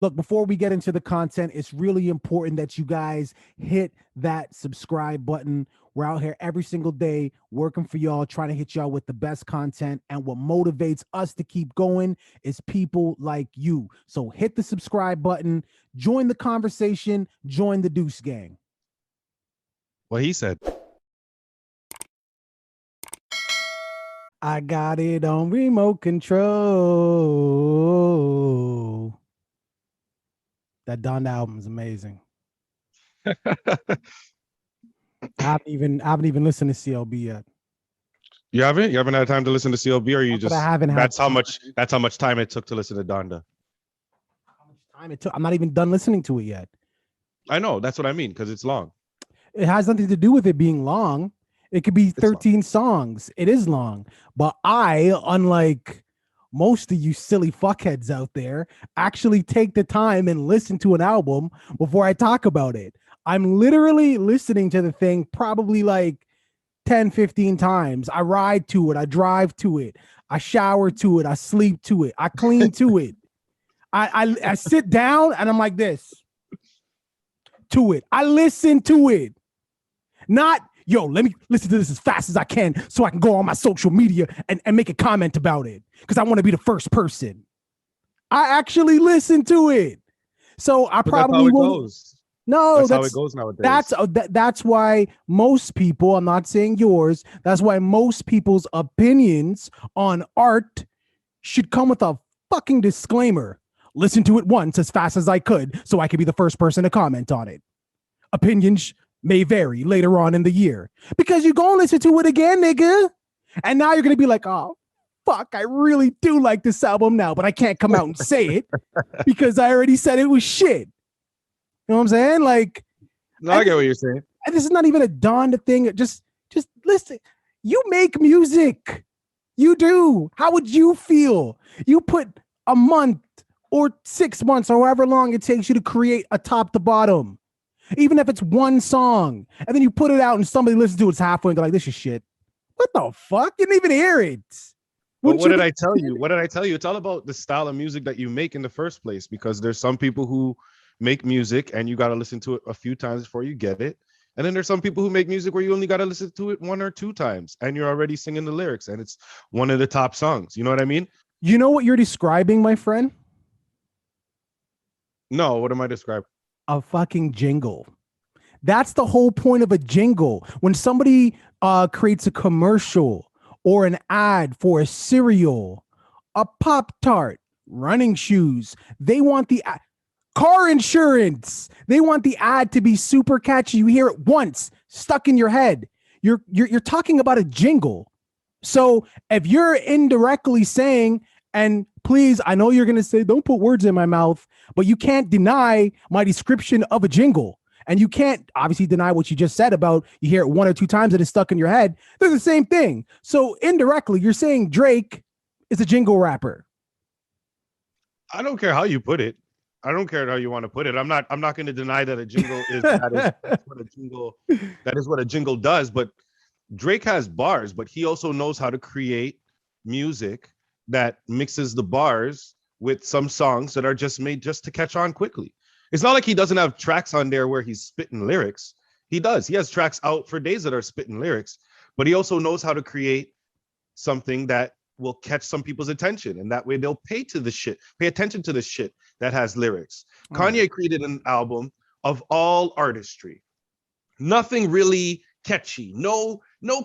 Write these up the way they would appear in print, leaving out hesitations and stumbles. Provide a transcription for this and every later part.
Look, before we get into the content, it's really important that you guys hit that subscribe button. We're out here every single day working for y'all, trying to hit y'all with the best content. And what motivates us to keep going is people like you. So hit the subscribe button, join the conversation, join the Deuce Gang. What he said. I got it on remote control. That Donda album is amazing. I haven't even listened to CLB yet. You haven't? You haven't had time to listen to CLB, or you just? I haven't. That's how much time it took to listen to Donda. How much time it took? I'm not even done listening to it yet. I know. That's what I mean, because it's long. It has nothing to do with it being long. It could be 13 songs. It is long, but I, unlike most of you silly fuckheads out there, actually take the time and listen to an album before I talk about it. I'm literally listening to the thing probably like 10, 15 times. I ride to it. I drive to it. I shower to it. I sleep to it. I clean to it. I sit down and I'm like this to it. I listen to it. Not, yo, let me listen to this as fast as I can so I can go on my social media and make a comment about it because I want to be the first person. I actually listen to it. So I probably will. No, that's how it goes nowadays. That's why most people, I'm not saying yours, that's why most people's opinions on art should come with a fucking disclaimer. Listen to it once as fast as I could so I could be the first person to comment on it. Opinions may vary later on in the year because you're going to listen to it again, nigga. And now you're going to be like, oh, fuck, I really do like this album now, but I can't come out and say it because I already said it was shit. You know what I'm saying? Like, no, I get what you're saying. And this is not even a Donda thing. Just listen. You make music. You do. How would you feel? You put a month or 6 months or however long it takes you to create a top to bottom. Even if it's one song, and then you put it out and somebody listens to it, it's halfway and they're like, this is shit. What the fuck? You didn't even hear it. But what did I tell you? What did I tell you? It's all about the style of music that you make in the first place, because there's some people who make music and you got to listen to it a few times before you get it. And then there's some people who make music where you only got to listen to it 1 or 2 times and you're already singing the lyrics and it's one of the top songs. You know what I mean? You know what you're describing, my friend? No, what am I describing? A fucking jingle. That's the whole point of a jingle. When somebody creates a commercial or an ad for a cereal, a Pop-Tart, running shoes, they want the car insurance. They want the ad to be super catchy. You hear it once, stuck in your head. You're talking about a jingle. So if you're indirectly saying, and please, I know you're going to say, don't put words in my mouth, but you can't deny my description of a jingle. And you can't obviously deny what you just said about you hear it 1 or 2 times and it's stuck in your head. They're the same thing. So indirectly, you're saying Drake is a jingle rapper. I don't care how you put it. I don't care how you want to put it. I'm not going to deny that a jingle is that's what a jingle does. But Drake has bars, but he also knows how to create music that mixes the bars with some songs that are just made just to catch on quickly. It's not like he doesn't have tracks on there where he's spitting lyrics. He does. He has tracks out for days that are spitting lyrics, but he also knows how to create something that will catch some people's attention. And that way they'll pay attention to the shit that has lyrics. Kanye created an album of all artistry. Nothing really catchy. No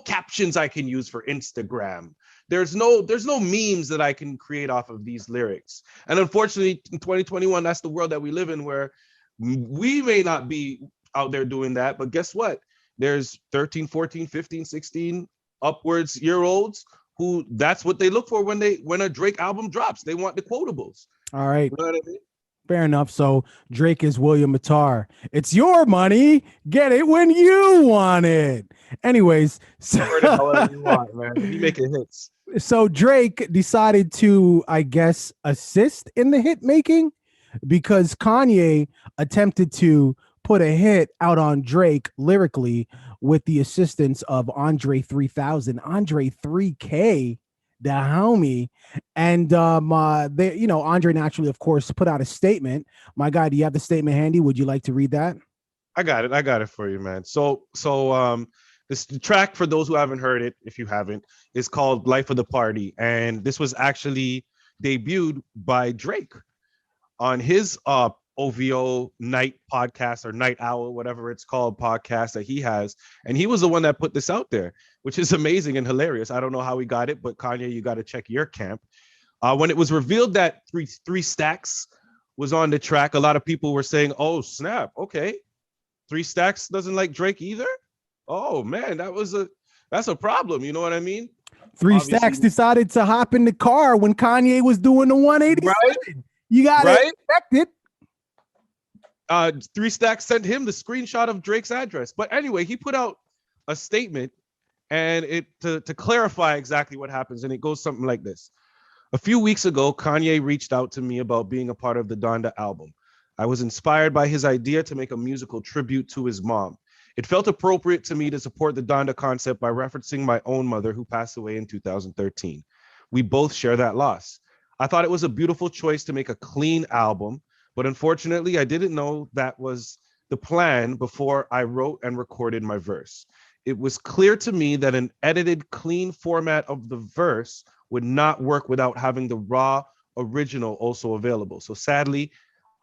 captions I can use for Instagram. There's no memes that I can create off of these lyrics. And unfortunately, in 2021, that's the world that we live in, where we may not be out there doing that. But guess what? There's 13, 14, 15, 16 upwards year olds who that's what they look for when a Drake album drops. They want the quotables. All right. You know what I mean? Fair enough. So Drake is William Mattar. It's your money. Get it when you want it. Anyways, however you want, man. You making hits. So Drake decided to, I guess, assist in the hit making because Kanye attempted to put a hit out on Drake lyrically with the assistance of Andre 3000. Andre 3K the homie. And they, Andre naturally, of course, put out a statement. My guy, do you have the statement handy? Would you like to read that? I got it for you, man. This track, for those who haven't heard it, if you haven't, is called "Life of the Party," and this was actually debuted by Drake on his OVO night podcast or night owl, whatever it's called, podcast that he has. And he was the one that put this out there, which is amazing and hilarious. I don't know how he got it, but Kanye, you got to check your camp. When it was revealed that three Stacks was on the track, a lot of people were saying, oh, snap. Okay. 3 Stacks doesn't like Drake either. Oh man, that's a problem. You know what I mean? 3 Stacks decided to hop in the car when Kanye was doing the 187. Right? You got to expect it. 3 Stacks sent him the screenshot of Drake's address. But anyway, he put out a statement and to clarify exactly what happens. And it goes something like this. A few weeks ago, Kanye reached out to me about being a part of the Donda album. I was inspired by his idea to make a musical tribute to his mom. It felt appropriate to me to support the Donda concept by referencing my own mother, who passed away in 2013. We both share that loss. I thought it was a beautiful choice to make a clean album, but unfortunately, I didn't know that was the plan before I wrote and recorded my verse. It was clear to me that an edited, clean format of the verse would not work without having the raw original also available. So sadly,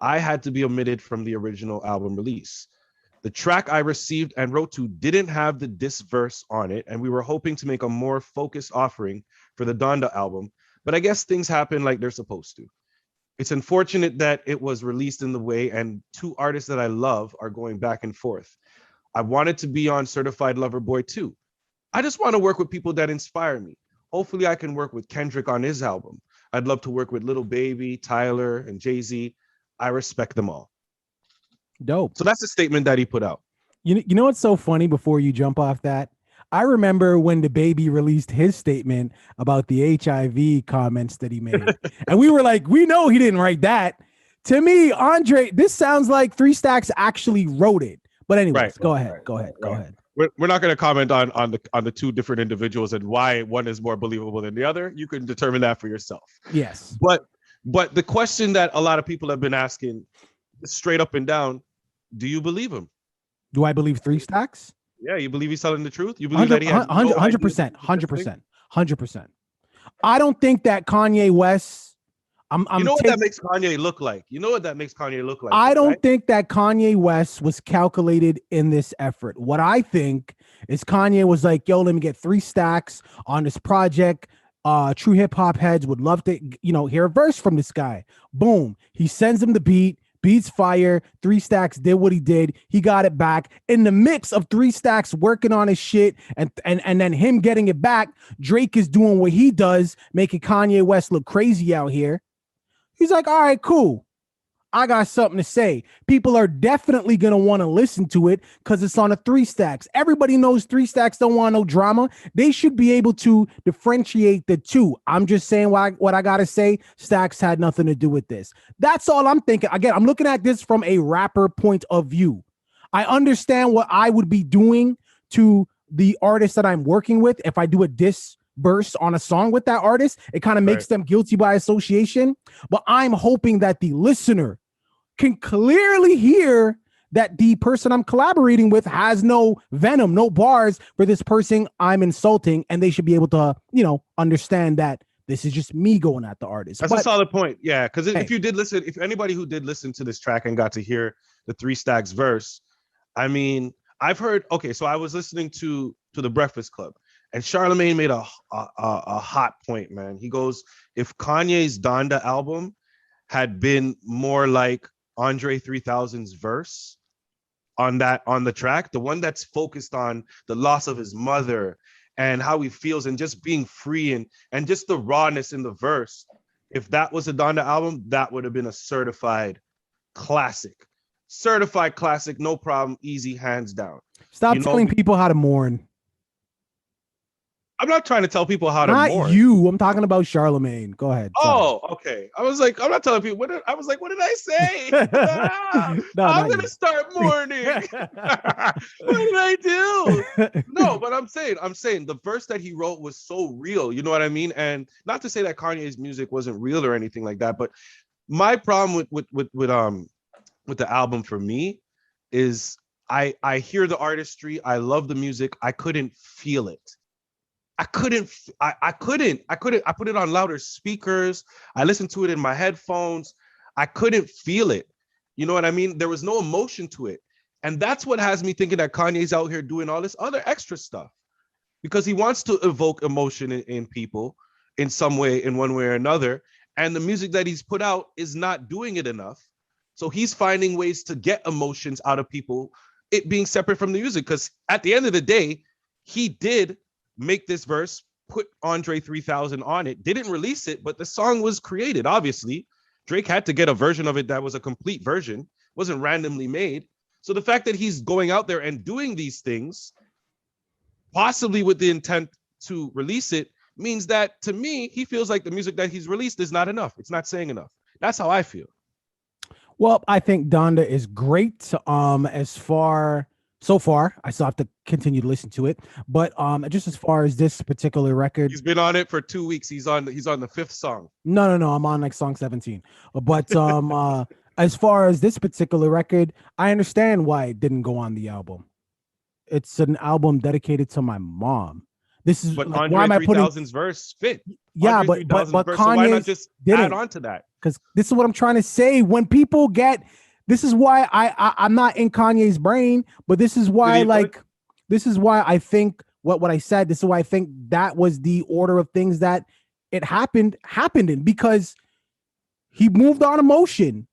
I had to be omitted from the original album release. The track I received and wrote to didn't have the diss verse on it, and we were hoping to make a more focused offering for the Donda album, but I guess things happen like they're supposed to. It's unfortunate that it was released in the way, and 2 artists that I love are going back and forth. I wanted to be on Certified Lover Boy too. I just want to work with people that inspire me. Hopefully I can work with Kendrick on his album. I'd love to work with Lil Baby, Tyler, and Jay-Z. I respect them all. Dope. So that's the statement that he put out. You know what's so funny before you jump off that? I remember when the baby released his statement about the HIV comments that he made. And we were like, we know he didn't write that. To me, Andre, this sounds like 3 Stacks actually wrote it. But anyways, go ahead. We're not going to comment on the 2 different individuals and why one is more believable than the other. You can determine that for yourself. Yes. But the question that a lot of people have been asking straight up and down, do you believe him? Do I believe 3 Stacks? Yeah, you believe he's telling the truth? You believe that he has 100%. I don't think that Kanye West. What that makes Kanye look like? I don't think that Kanye West was calculated in this effort. What I think is Kanye was like, yo, let me get 3 Stacks on this project. True hip hop heads would love to, hear a verse from this guy. Boom. He sends him the beat. Beats fire. 3 Stacks did what he did. He got it back. In the mix of 3 Stacks working on his shit and then him getting it back, Drake is doing what he does, making Kanye West look crazy out here. He's like, all right, cool. I got something to say. People are definitely going to want to listen to it because it's on a 3 Stacks. Everybody knows 3 Stacks don't want no drama. They should be able to differentiate the 2. I'm just saying what I got to say. Stacks had nothing to do with this. That's all I'm thinking. Again, I'm looking at this from a rapper point of view. I understand what I would be doing to the artist that I'm working with if I do a diss burst on a song with that artist. It kind of makes them guilty by association. But I'm hoping that the listener can clearly hear that the person I'm collaborating with has no venom, no bars for this person I'm insulting, and they should be able to, understand that this is just me going at the artist. That's a solid point. Yeah, because if anybody who did listen to this track and got to hear the 3 Stacks verse, I mean, I've heard. Okay, so I was listening to the Breakfast Club, and Charlemagne made a hot point, man. He goes, if Kanye's Donda album had been more like Andre 3000's verse on the track, the one that's focused on the loss of his mother and how he feels and just being free and just the rawness in the verse, if that was a Donda album, that would have been a certified classic, no problem, easy, hands down. Stop telling people how to mourn. I'm not trying to tell people how to Not mourn. you. I'm talking about Charlemagne. Go ahead. Oh, okay. I was like, I'm not telling people. I was like, what did I say? No, I'm not gonna you. start mourning. What did I do? No, but I'm saying the verse that he wrote was so real. You know what I mean? And not to say that Kanye's music wasn't real or anything like that, but my problem with the album for me is I hear the artistry, I love the music, I couldn't feel it. I couldn't. I couldn't. I put it on louder speakers. I listened to it in my headphones. I couldn't feel it. You know what I mean? There was no emotion to it. And that's what has me thinking that Kanye's out here doing all this other extra stuff because he wants to evoke emotion in people in some way, in one way or another. And the music that he's put out is not doing it enough. So he's finding ways to get emotions out of people, it being separate from the music. Because at the end of the day, he did make this verse, put Andre 3000 on it, didn't release it, but the song was created. Obviously, Drake had to get a version of it that was a complete version, wasn't randomly made. So the fact that he's going out there and doing these things, possibly with the intent to release it, means that to me, he feels like the music that he's released is not enough. It's not saying enough. That's how I feel. Well, I think Donda is great. So far, I still have to continue to listen to it. But just as far as this particular record, he's been on it for 2 weeks. He's on the fifth song. No, I'm on like song 17. But as far as this particular record, I understand why it didn't go on the album. It's an album dedicated to my mom. This is but like, Andre why am I 3000's verse fit. Yeah, Andre but verse, Kanye, so why not just add on to that? Because this is what I'm trying to say. When people get, this is why I'm not in Kanye's brain, but this is why this is why I think what I said. This is why I think that was the order of things that it happened in, because he moved on emotion.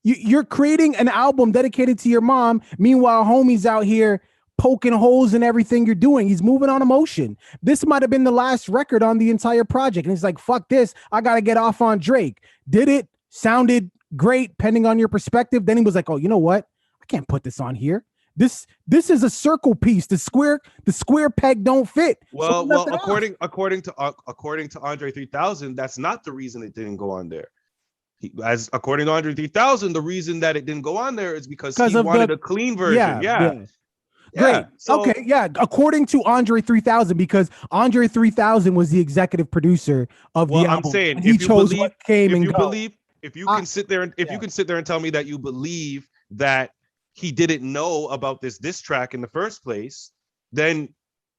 You're creating an album dedicated to your mom. Meanwhile, homie's out here poking holes in everything you're doing. He's moving on emotion. This might have been the last record on the entire project. And he's like, fuck this. I got to get off on Drake. Did it? Sounded great, depending on your perspective. Then he was like, oh, you know what? I can't put this on here. This is a circle piece. The square peg don't fit. Well, according to Andre 3000, that's not the reason it didn't go on there. According to Andre 3000, the reason that it didn't go on there is because he wanted a clean version. Yeah. Great. So, okay. Yeah. According to Andre 3000, because Andre 3000 was the executive producer of the album. I'm saying, he chose what came and go. If you can sit there and tell me that you believe that he didn't know about this diss track in the first place, then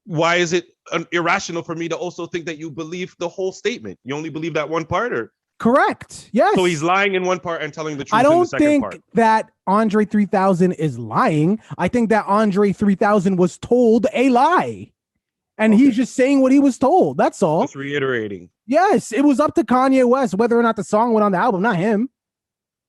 why is it irrational for me to also think that you believe the whole statement? You only believe that one part, or? Correct. Yes. So he's lying in one part and telling the truth in the second part. I don't think that Andre 3000 is lying. I think that Andre 3000 was told a lie. And he's just saying what he was told. That's all. Just reiterating. Yes, it was up to Kanye West whether or not the song went on the album, not him.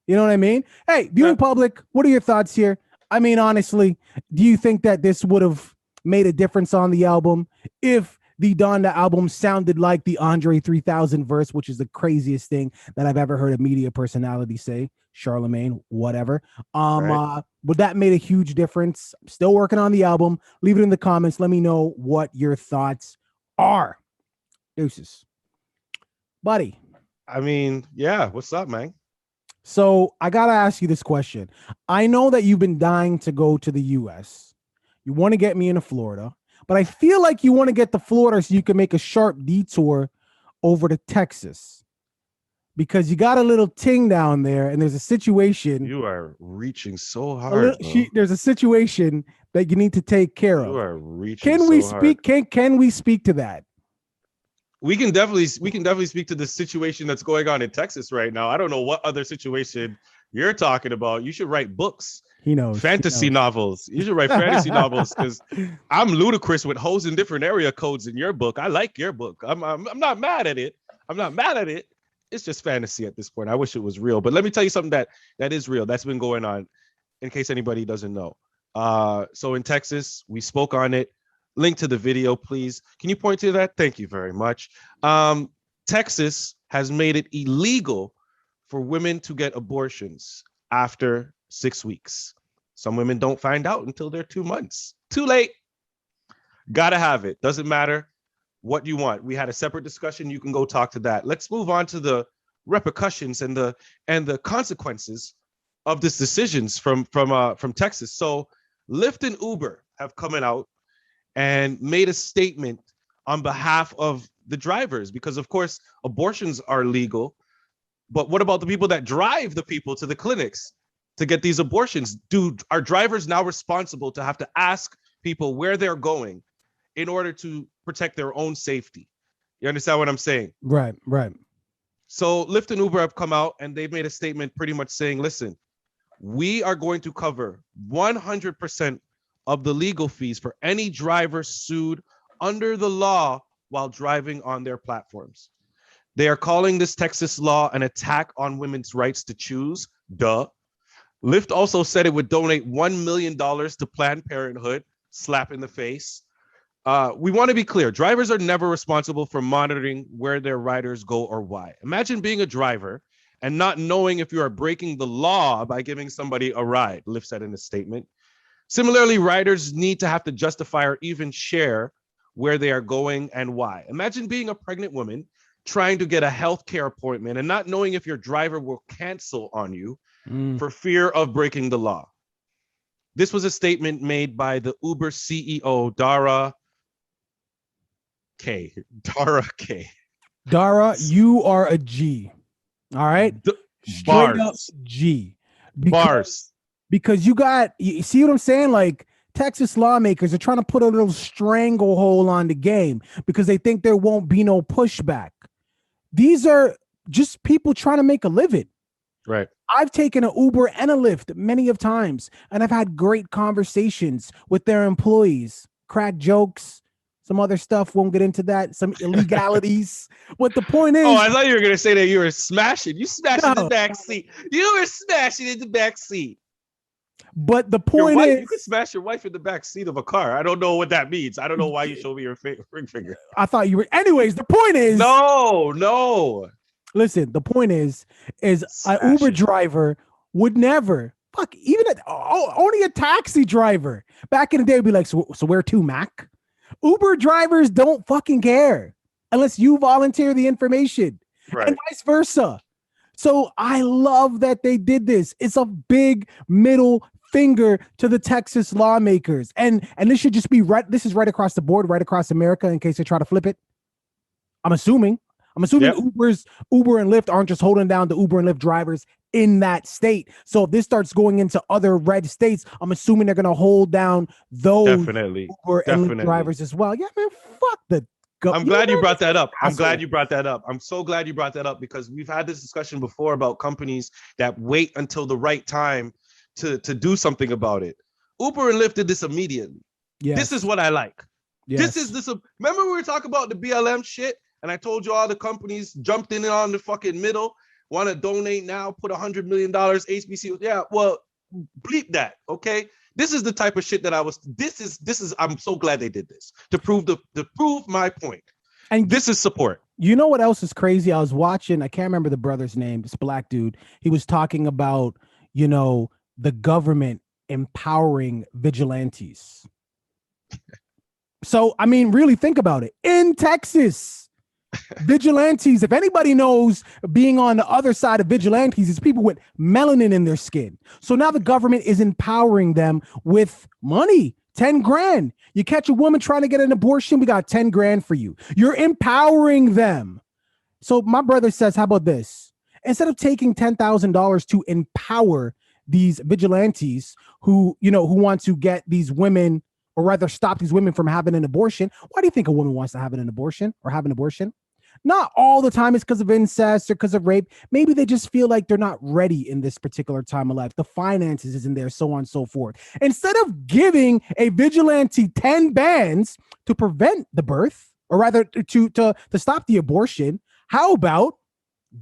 You know what I mean? Hey, viewing public, what are your thoughts here? I mean, honestly, do you think that this would have made a difference on the album if the Donda album sounded like the Andre 3000 verse, which is the craziest thing that I've ever heard a media personality say? Charlemagne, whatever. Right. Would that made a huge difference? I'm still working on the album. Leave it in the comments. Let me know what your thoughts are. Deuces. Buddy. I mean, yeah. What's up, man? So I got to ask you this question. I know that you've been dying to go to the U.S. You want to get me into Florida, but I feel like you want to get to Florida so you can make a sharp detour over to Texas, because you got a little ting down there and there's a situation. You are reaching so hard. There's a situation that you need to take care of. You are reaching Can we speak? Can we speak to that? We can definitely speak to the situation that's going on in Texas right now. I don't know what other situation you're talking about. You should write books. He knows. Fantasy novels. You should write fantasy novels, because I'm ludicrous with hoes in different area codes in your book. I like your book. I'm not mad at it. I'm not mad at it. It's just fantasy at this point. I wish it was real. But let me tell you something that is real. That's been going on, in case anybody doesn't know. So in Texas, we spoke on it. Link to the video, please. Can you point to that? Thank you very much. Texas has made it illegal for women to get abortions after 6 weeks. Some women don't find out until they're 2 months. Too late. Gotta have it. Doesn't matter what you want. We had a separate discussion. You can go talk to that. Let's move on to the repercussions and the consequences of this decisions from Texas. So Lyft and Uber have come out and made a statement on behalf of the drivers, because of course abortions are legal. But what about the people that drive the people to the clinics to get these abortions? Are drivers now responsible to have to ask people where they're going in order to protect their own safety? You understand what I'm saying? Right. So Lyft and Uber have come out and they've made a statement pretty much saying, listen, we are going to cover 100% of the legal fees for any driver sued under the law while driving on their platforms. They are calling this Texas law an attack on women's rights to choose. Duh. Lyft also said it would donate $1 million to Planned Parenthood. Slap in the face. We want to be clear. Drivers are never responsible for monitoring where their riders go or why. Imagine being a driver and not knowing if you are breaking the law by giving somebody a ride, Lyft said in a statement. Similarly, riders need to have to justify or even share where they are going and why. Imagine being a pregnant woman trying to get a healthcare appointment and not knowing if your driver will cancel on you for fear of breaking the law. This was a statement made by the Uber CEO, Dara K. Dara, you are a G. All right? Straight Bars. up G. Bars. Because you see what I'm saying? Like, Texas lawmakers are trying to put a little stranglehold on the game because they think there won't be no pushback. These are just people trying to make a living. Right. I've taken an Uber and a Lyft many of times, and I've had great conversations with their employees, crack jokes, some other stuff. Won't get into that. Some illegalities. What the point is? Oh, I thought you were going to say that you were smashing. You smashed in the back seat. You were smashing in the back seat. But the point is, you could smash your wife in the back seat of a car. I don't know what that means. I don't know why you showed me your ring finger. I thought you were. Anyways, the point is, no. Listen, the point is an Uber driver would never, only a taxi driver back in the day would be like, so where to, Mac? Uber drivers don't fucking care unless you volunteer the information, right? And vice versa. So I love that they did this. It's a big middle finger to the Texas lawmakers. And this should just be right. This is right across the board, right across America, in case they try to flip it. I'm assuming yep. Uber and Lyft aren't just holding down the Uber and Lyft drivers in that state. So if this starts going into other red states, I'm assuming they're going to hold down those Uber and Lyft drivers as well. Yeah, man, fuck the I'm glad you brought that up. I'm glad you brought that up. I'm so glad you brought that up because we've had this discussion before about companies that wait until the right time to do something about it. Uber and Lyft did this immediately. Yes. This is what I like. Yes. Remember we were talking about the BLM shit and I told you all the companies jumped in on the fucking middle, want to donate now, put $100 million, HBC. Yeah, well, bleep that, okay? This is the type of shit that I'm so glad they did this to prove my point. And this is support. You know what else is crazy? I was watching, I can't remember the brother's name, this black dude. He was talking about, the government empowering vigilantes. So, I mean, really think about it. In Texas, vigilantes, if anybody knows being on the other side of vigilantes, is people with melanin in their skin. So now the government is empowering them with money, 10 grand. You catch a woman trying to get an abortion, we got 10 grand for you. You're empowering them. So my brother says, how about this? Instead of taking $10,000 to empower these vigilantes who want to get these women, or rather stop these women from having an abortion. Why do you think a woman wants to have an abortion or have an abortion? Not all the time it's because of incest or because of rape. Maybe they just feel like they're not ready in this particular time of life. The finances isn't there, so on and so forth. Instead of giving a vigilante 10 bands to prevent the birth, or rather to stop the abortion, how about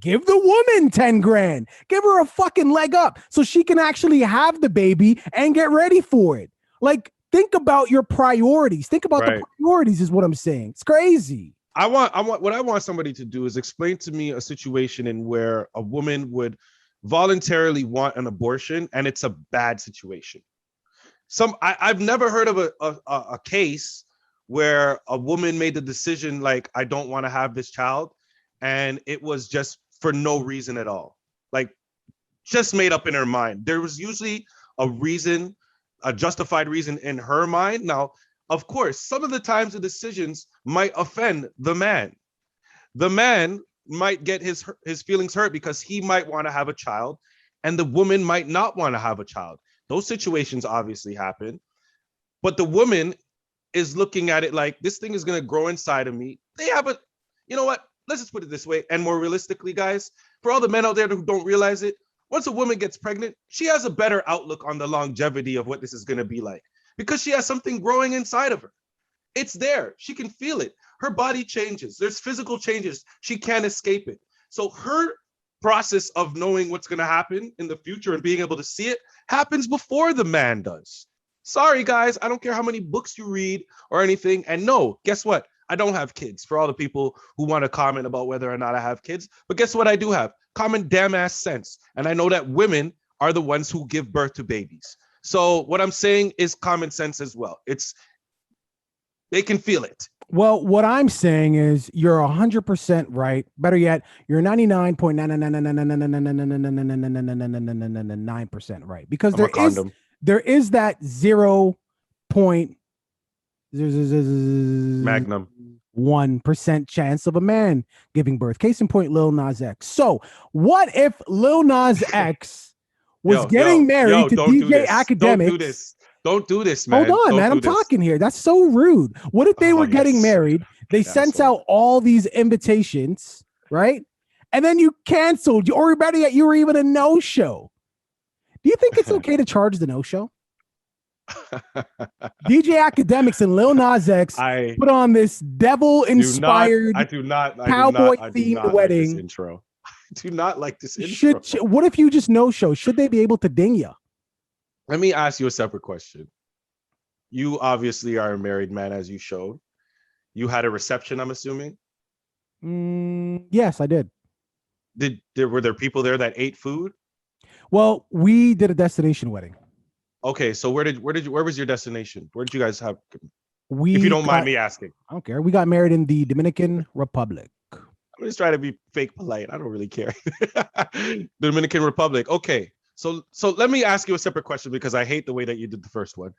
give the woman 10 grand? Give her a fucking leg up so she can actually have the baby and get ready for it. Like, think about your priorities. Think about the priorities is what I'm saying. It's crazy. What I want somebody to do is explain to me a situation in where a woman would voluntarily want an abortion and it's a bad situation. I've never heard of a case where a woman made the decision like, I don't want to have this child, and it was just for no reason at all, like just made up in her mind. There was usually a reason, a justified reason in her mind. Now, of course, some of the times the decisions might offend the man. The man might get his feelings hurt because he might want to have a child, and the woman might not want to have a child. Those situations obviously happen, but the woman is looking at it like, this thing is going to grow inside of me. They have a, you know what? Let's just put it this way. And more realistically, guys, for all the men out there who don't realize it, once a woman gets pregnant, she has a better outlook on the longevity of what this is going to be like, because she has something growing inside of her. It's there. She can feel it. Her body changes. There's physical changes. She can't escape it. So her process of knowing what's going to happen in the future and being able to see it happens before the man does. Sorry, guys. I don't care how many books you read or anything. And no, guess what? I don't have kids, for all the people who want to comment about whether or not I have kids. But guess what I do have? Common damn ass sense. And I know that women are the ones who give birth to babies. So what I'm saying is common sense as well. They can feel it. Well, what I'm saying is you're 100% right. Better yet, you're 99.99999999999% right, because there is that 0.Magnum 1% chance of a man giving birth. Case in point, Lil Nas X. So what if Lil Nas X was getting married to DJ Academics? Don't do this, man. Hold on, man. I'm talking here. That's so rude. What if they were getting married? They sent out all these invitations, right? And then you canceled, or better yet, you were even a no-show. Do you think it's okay to charge the no-show? DJ Academics and Lil Nas X put on this devil-inspired, cowboy-themed wedding. Intro. I do not like this intro. What if you just no-show? Should they be able to ding you? Let me ask you a separate question. You obviously are a married man, as you showed. You had a reception, I'm assuming? Yes, I did. Were there people there that ate food? Well, we did a destination wedding. Okay, so where was your destination? Where did you guys have? If you don't mind me asking. I don't care. We got married in the Dominican Republic. I'm just trying to be fake polite. I don't really care. The Dominican Republic. Okay. So let me ask you a separate question, because I hate the way that you did the first one.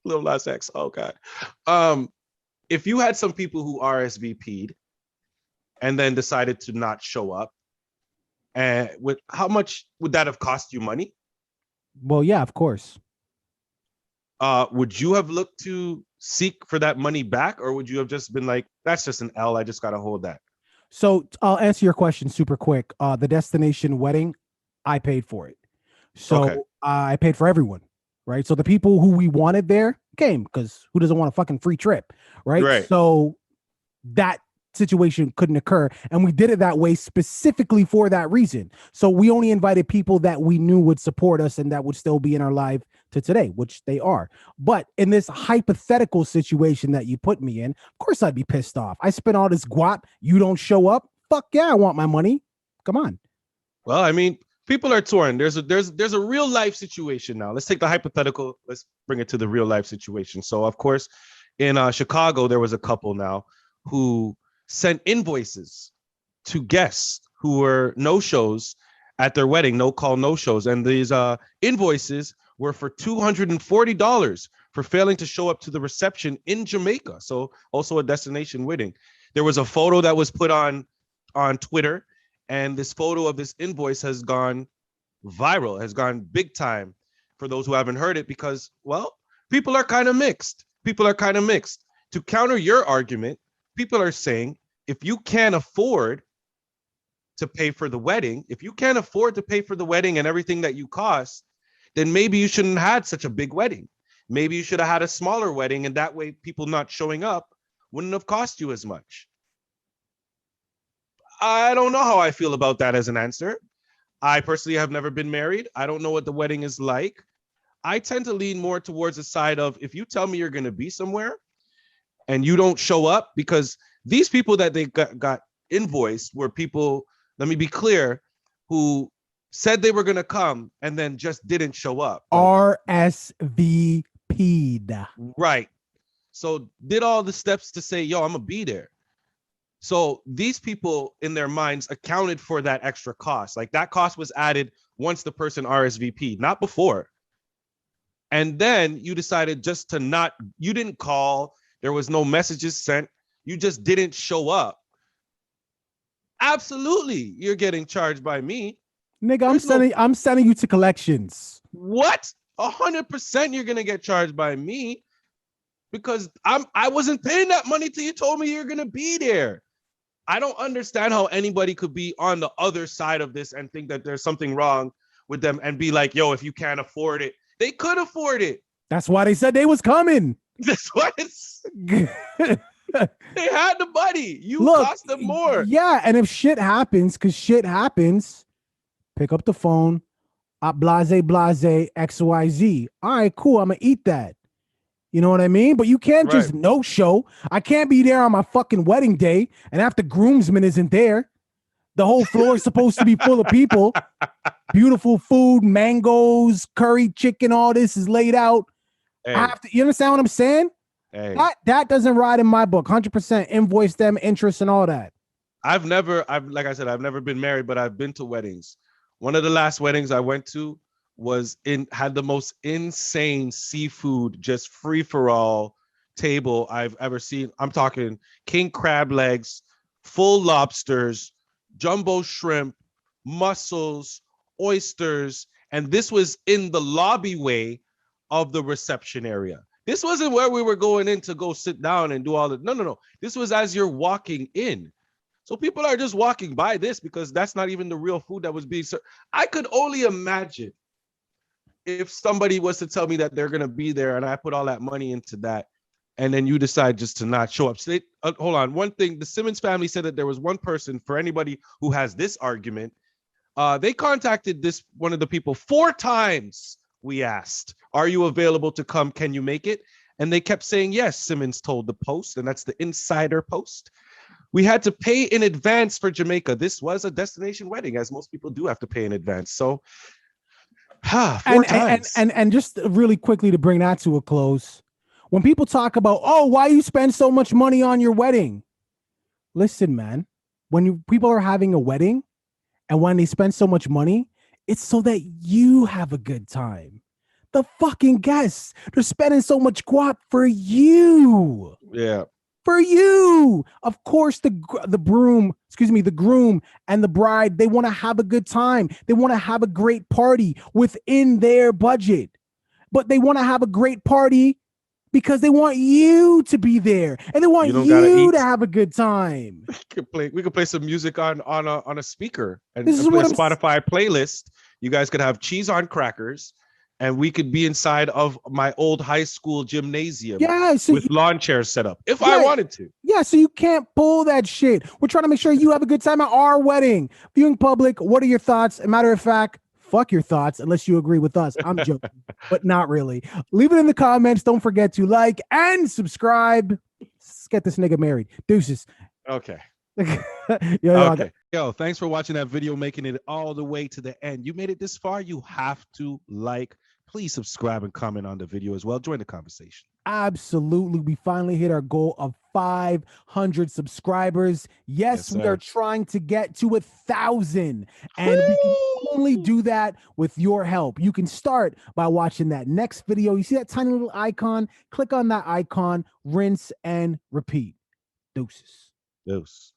Little Nas X. Oh God. If you had some people who RSVP'd and then decided to not show up, and how much would that have cost you money? Well, yeah, of course. Would you have looked to seek for that money back, or would you have just been like, that's just an L, I just gotta hold that? So I'll answer your question super quick. The destination wedding, I paid for it. So okay. I paid for everyone, right? So the people who we wanted there came, because who doesn't want a fucking free trip, right? So that situation couldn't occur, and we did it that way specifically for that reason. So we only invited people that we knew would support us and that would still be in our life to today, which they are. But in this hypothetical situation that you put me in, of course I'd be pissed off. I spent all this guap, you don't show up, fuck yeah, I want my money. Come on. Well, I mean, people are torn. There's a real life situation now. Let's take the hypothetical. Let's bring it to the real life situation. So, of course, in Chicago, there was a couple now who sent invoices to guests who were no-shows at their wedding, no-call, no-shows. And these invoices were for $240 for failing to show up to the reception in Jamaica. So also a destination wedding. There was a photo that was put on Twitter, and this photo of this invoice has gone viral, has gone big time for those who haven't heard it, because, well, people are kind of mixed. To counter your argument, people are saying, if you can't afford to pay for the wedding, and everything that you cost, then maybe you shouldn't have had such a big wedding. Maybe you should have had a smaller wedding, and that way people not showing up wouldn't have cost you as much. I don't know how I feel about that as an answer. I personally have never been married. I don't know what the wedding is like. I tend to lean more towards the side of, if you tell me you're going to be somewhere and you don't show up, because these people that they got invoiced were people, let me be clear, who said they were going to come and then just didn't show up. RSVP'd. Right. So did all the steps to say, yo, I'm gonna be there. So these people in their minds accounted for that extra cost. Like that cost was added once the person RSVP'd, not before. And then you decided just to not, you didn't call, there was no messages sent, you just didn't show up. Absolutely, you're getting charged by me. Nigga, I'm sending you to collections. What? 100% you're gonna get charged by me because I wasn't paying that money till you told me you're gonna be there. I don't understand how anybody could be on the other side of this and think that there's something wrong with them and be like, yo, if you can't afford it, they could afford it. That's why they said they was coming. That's what it's. They had the money. You cost them more. Yeah, and if shit happens, because shit happens, pick up the phone. Blase, XYZ. All right, cool. I'm going to eat that. You know what I mean? But you can't just no show. I can't be there on my fucking wedding day and after groomsman isn't there. The whole floor is supposed to be full of people. Beautiful food, mangoes, curry chicken, all this is laid out. Hey. You understand what I'm saying? Hey. That doesn't ride in my book. 100% invoice them, interest and all that. Like I said, I've never been married, but I've been to weddings. One of the last weddings I went to had the most insane seafood, just free for all table I've ever seen. I'm talking king crab legs, full lobsters, jumbo shrimp, mussels, oysters, and this was in the lobby way of the reception area. This wasn't where we were going in to go sit down and do all the no. This was as you're walking in. So people are just walking by this because that's not even the real food that was being served. I could only imagine if somebody was to tell me that they're going to be there and I put all that money into that and then you decide just to not show up. So hold on. One thing, the Simmons family said that there was one person, for anybody who has this argument, they contacted one of the people 4 times. We asked, are you available to come? Can you make it? And they kept saying, yes, Simmons told the Post, and that's the Insider Post. We had to pay in advance for Jamaica. This was a destination wedding, as most people do have to pay in advance. So, 4 times. And just really quickly to bring that to a close, when people talk about, oh, why you spend so much money on your wedding? Listen, man, when people are having a wedding and when they spend so much money, it's so that you have a good time. The fucking guests, they're spending so much guap for you. Yeah. For you. Of course, the groom and the bride, they want to have a good time. They want to have a great party within their budget. But they want to have a great party because they want you to be there and they want you to have a good time. We could play some music on a speaker and play a Spotify playlist. You guys could have cheese on crackers. And we could be inside of my old high school gymnasium with lawn chairs set up if I wanted to. Yeah, so you can't pull that shit. We're trying to make sure you have a good time at our wedding. Viewing public, what are your thoughts? As a matter of fact, fuck your thoughts unless you agree with us. I'm joking, but not really. Leave it in the comments. Don't forget to like and subscribe. Let's get this nigga married. Deuces. Okay. Okay. Yo, thanks for watching that video, making it all the way to the end. You made it this far, you have to like. Please subscribe and comment on the video as well. Join the conversation. Absolutely. We finally hit our goal of 500 subscribers. Yes, we are trying to get to 1,000. And we can only do that with your help. You can start by watching that next video. You see that tiny little icon? Click on that icon, rinse and repeat. Deuces. Deuce.